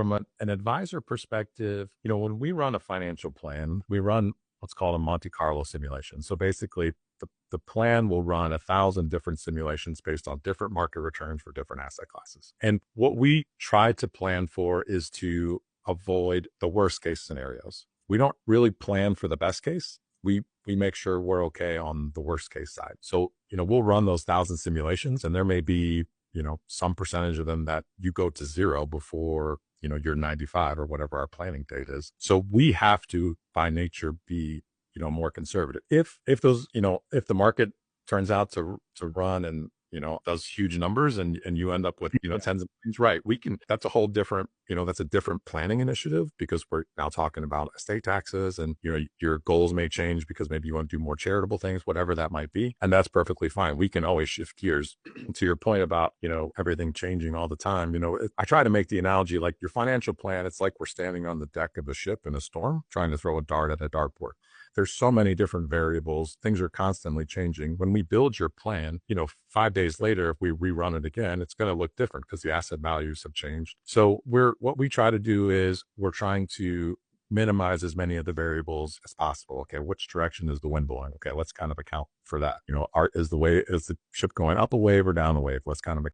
From an advisor perspective, when we run a financial plan, we run what's called a Monte Carlo simulation. So basically, the plan will run 1,000 different simulations based on different market returns for different asset classes. And what we try to plan for is to avoid the worst case scenarios. We don't really plan for the best case. We make sure we're okay on the worst case side. So, we'll run those 1,000 simulations, and there may be, some percentage of them that you go to zero before, you're 95 or whatever our planning date is. So we have to, by nature, be, more conservative. If those, if the market turns out to run and, does huge numbers and you end up with, tens of millions, right? That's a whole different, that's a different planning initiative because we're now talking about estate taxes and, your goals may change because maybe you want to do more charitable things, whatever that might be. And that's perfectly fine. We can always shift gears. To your point about, everything changing all the time, I try to make the analogy like your financial plan. It's like we're standing on the deck of a ship in a storm, trying to throw a dart at a dartboard. There's so many different variables. Things are constantly changing. When we build your plan, 5 days later, if we rerun it again, it's going to look different because the asset values have changed. So what we try to do is we're trying to minimize as many of the variables as possible. Okay, which direction is the wind blowing? Okay, let's kind of account for that. Is the ship going up a wave or down a wave? Let's kind of